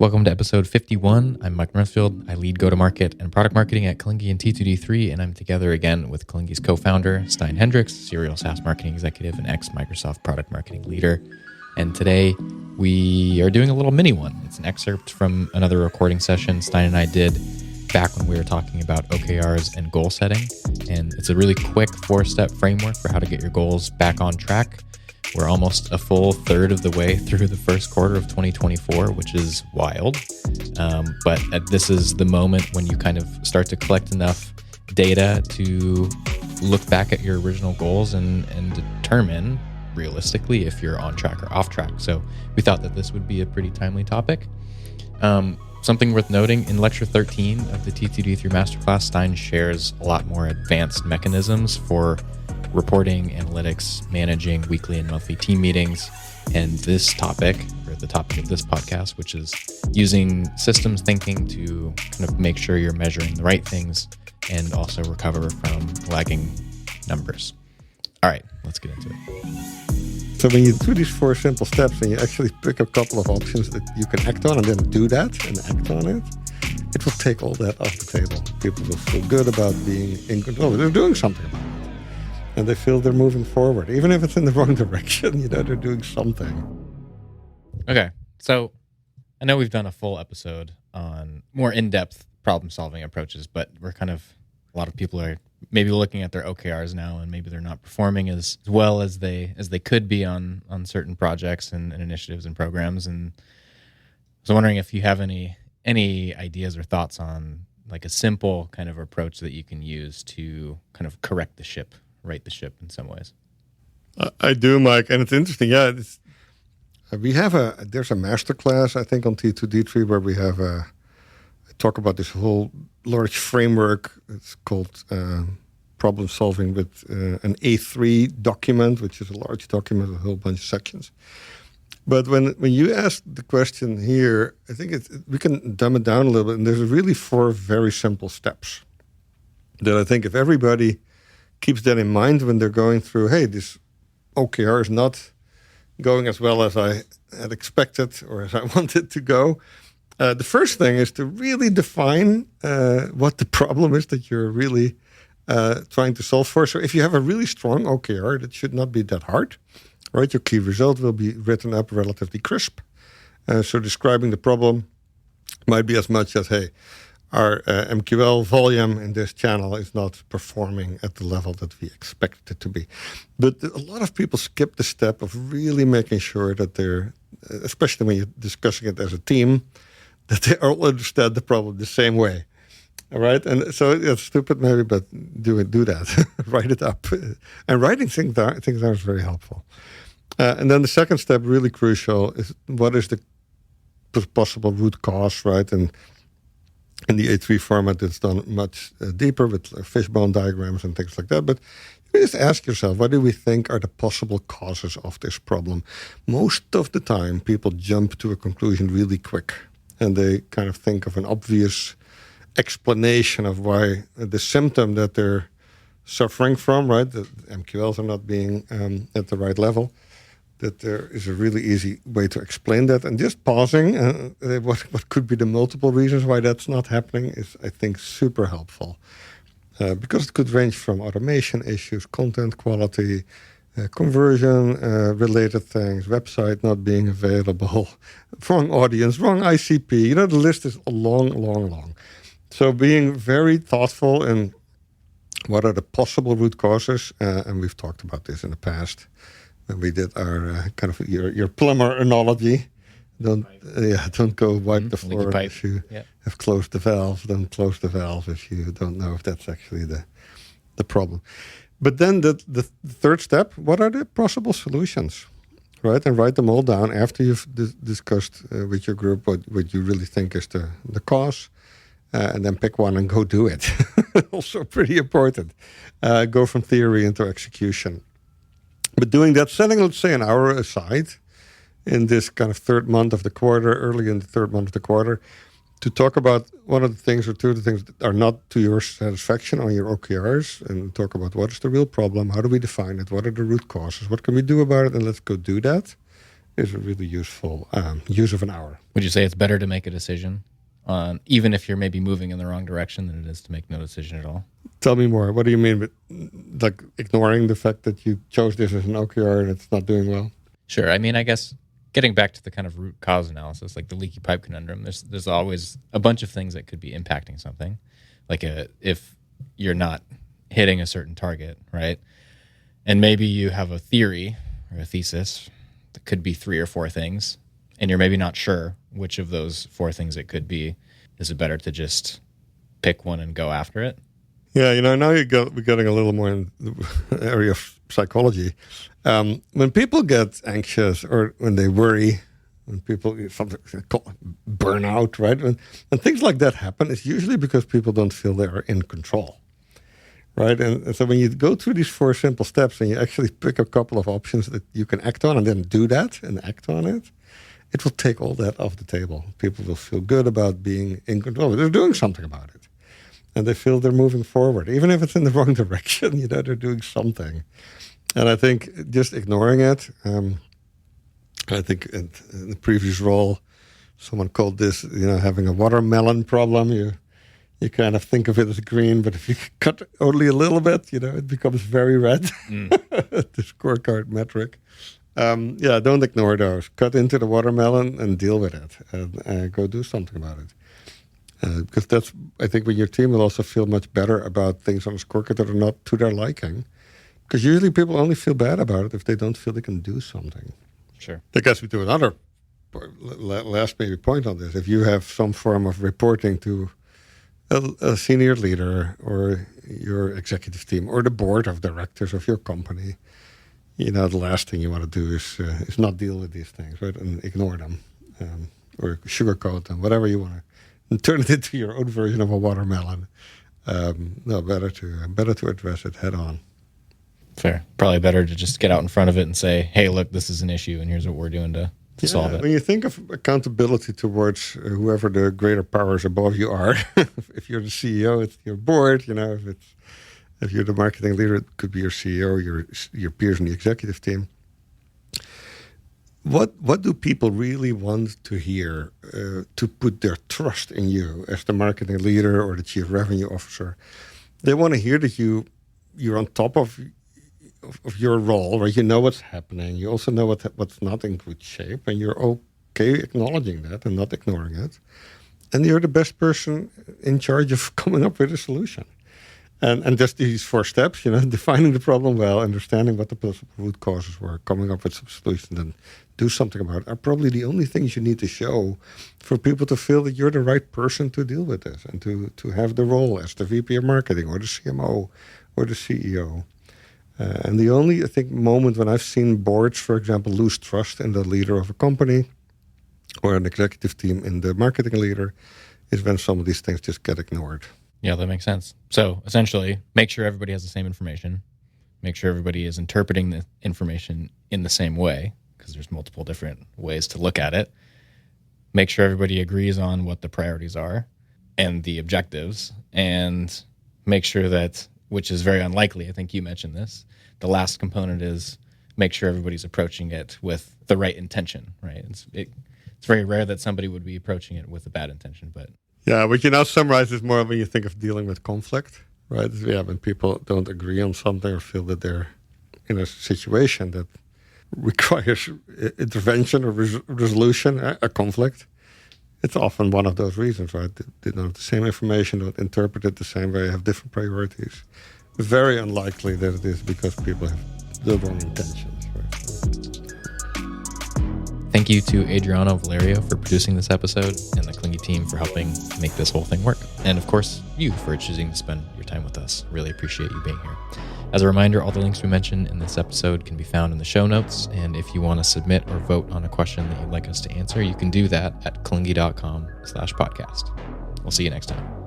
Welcome to episode 51. I'm Mike Northfield. I lead go-to-market and product marketing at Kalingi and T2D3, and I'm together again with Kalingi's co-founder, Stein Hendricks, serial SaaS marketing executive and ex-Microsoft product marketing leader. And today we are doing a little mini one. It's an excerpt from another recording session Stein and I did back when we were talking about OKRs and goal setting. And it's a really quick 4-step framework for how to get your goals back on track. We're almost a full third of the way through the first quarter of 2024, which is wild. But this is the moment when you kind of start to collect enough data to look back at your original goals and determine realistically if you're on track or off track. So we thought that this would be a pretty timely topic. Something worth noting, in lecture 13 of the T2D3 Masterclass, Stein shares a lot more advanced mechanisms for reporting, analytics, managing weekly and monthly team meetings, and this topic, or the topic of this podcast, which is using systems thinking to kind of make sure you're measuring the right things and also recover from lagging numbers. All right, let's get into it. So when you do these 4 simple steps and you actually pick a couple of options that you can act on and then do that and act on it, it will take all that off the table. People will feel good about being in control. They're doing something about it. And they feel they're moving forward. Even if it's in the wrong direction, they're doing something. Okay, so I know we've done a full episode on more in-depth problem-solving approaches, but a lot of people are maybe looking at their OKRs now, and maybe they're not performing as well as they could be on certain projects and initiatives and programs. And I was wondering if you have any ideas or thoughts on like a simple kind of approach that you can use to kind of correct the ship, right the ship in some ways. I do, Mike, and it's interesting. Yeah, there's a masterclass I think on T2D3 where we have talk about this whole large framework. It's called problem solving with an A3 document, which is a large document with a whole bunch of sections. But when you ask the question here, I think we can dumb it down a little bit. And there's really 4 very simple steps that I think if everybody keeps that in mind when they're going through, hey, this OKR is not going as well as I had expected or as I wanted to go. The first thing is to really define what the problem is that you're really trying to solve for. So if you have a really strong OKR, that should not be that hard, right? Your key result will be written up relatively crisp. So describing the problem might be as much as, hey, our MQL volume in this channel is not performing at the level that we expect it to be. But a lot of people skip the step of really making sure that they're, especially when you're discussing it as a team, that they all understand the problem the same way. All right? And so it's stupid maybe, but do that. Write it up. And writing things down is very helpful. And then the second step, really crucial, is what is the possible root cause, right? And in the A3 format, it's done much deeper with fishbone diagrams and things like that. But you just ask yourself, what do we think are the possible causes of this problem? Most of the time, people jump to a conclusion really quick. And they kind of think of an obvious explanation of why the symptom that they're suffering from, right? The MQLs are not being at the right level. That there is a really easy way to explain that. And just pausing, what could be the multiple reasons why that's not happening is, I think, super helpful. Because it could range from automation issues, content quality, conversion related things, website not being available, wrong audience, wrong ICP. The list is long. So being very thoughtful in what are the possible root causes, and we've talked about this in the past when we did our kind of your plumber analogy. Don't go wipe the floor if you have closed the valve. Don't close the valve if you don't know if that's actually the problem. But then the third step, what are the possible solutions, right? And write them all down after you've discussed with your group what you really think is the cause. And then pick one and go do it. Also pretty important. Go from theory into execution. But doing that, setting, let's say, an hour aside in this kind of third month of the quarter, early in the third month of the quarter, to talk about one of the things or two of the things that are not to your satisfaction on your OKRs, and talk about what is the real problem, how do we define it, what are the root causes, what can we do about it, and let's go do that, is a really useful use of an hour. Would you say it's better to make a decision on, even if you're maybe moving in the wrong direction, than it is to make no decision at all? Tell me more. What do you mean with like ignoring the fact that you chose this as an OKR and it's not doing well? Sure. I mean, I guess getting back to the kind of root cause analysis, like the leaky pipe conundrum, there's always a bunch of things that could be impacting something. Like if you're not hitting a certain target, right? And maybe you have a theory or a thesis that could be 3 or 4 things, and you're maybe not sure which of those 4 things it could be. Is it better to just pick one and go after it? Yeah, now we're getting a little more in the area of psychology. When people get anxious or when they worry, when people something called burnout, right? When things like that happen, it's usually because people don't feel they are in control, right? And so when you go through these 4 simple steps and you actually pick a couple of options that you can act on and then do that and act on it, it will take all that off the table. People will feel good about being in control. They're doing something about it. And they feel they're moving forward. Even if it's in the wrong direction, they're doing something. And I think just ignoring it, I think in the previous role, someone called this, having a watermelon problem. You kind of think of it as green, but if you cut only a little bit, it becomes very red. The scorecard metric. Don't ignore those. Cut into the watermelon and deal with it, and go do something about it. Because that's, I think, when your team will also feel much better about things on the scorecard that are not to their liking. Because usually people only feel bad about it if they don't feel they can do something. Sure. That gets me to another last maybe point on this. If you have some form of reporting to a senior leader or your executive team or the board of directors of your company, the last thing you want to do is not deal with these things, right? And ignore them or sugarcoat them, whatever you want to. And turn it into your own version of a watermelon. Better to address it head on. Fair. Probably better to just get out in front of it and say, hey, look, this is an issue, and here's what we're doing to solve it. When you think of accountability towards whoever the greater powers above you are, if you're the CEO, it's your board. If you're the marketing leader, it could be your CEO, your peers in the executive team. What do people really want to hear to put their trust in you as the marketing leader or the chief revenue officer? They want to hear that you're on top of your role, right? You know what's happening. You also know what's not in good shape, and you're okay acknowledging that and not ignoring it. And you're the best person in charge of coming up with a solution. And just these 4 steps, defining the problem well, understanding what the possible root causes were, coming up with some solutions, and do something about it, are probably the only things you need to show for people to feel that you're the right person to deal with this and to have the role as the VP of marketing or the CMO or the CEO. And the only, I think, moment when I've seen boards, for example, lose trust in the leader of a company or an executive team in the marketing leader is when some of these things just get ignored. Yeah, that makes sense. So essentially, make sure everybody has the same information. Make sure everybody is interpreting the information in the same way, because there's multiple different ways to look at it. Make sure everybody agrees on what the priorities are and the objectives, and make sure that, which is very unlikely, I think you mentioned this, the last component is make sure everybody's approaching it with the right intention, right? It's very rare that somebody would be approaching it with a bad intention, but... Yeah, what you now summarize is more when you think of dealing with conflict, right? Yeah, when people don't agree on something or feel that they're in a situation that requires intervention or resolution, a conflict. It's often one of those reasons, right? They don't have the same information, don't interpret it the same way, have different priorities. Very unlikely that it is because people have the wrong intentions, right? Thank you to Adriano Valerio for producing this episode and the Clingy team for helping make this whole thing work. And of course, you for choosing to spend your time with us. Really appreciate you being here. As a reminder, all the links we mentioned in this episode can be found in the show notes. And if you want to submit or vote on a question that you'd like us to answer, you can do that at clingy.com/podcast. We'll see you next time.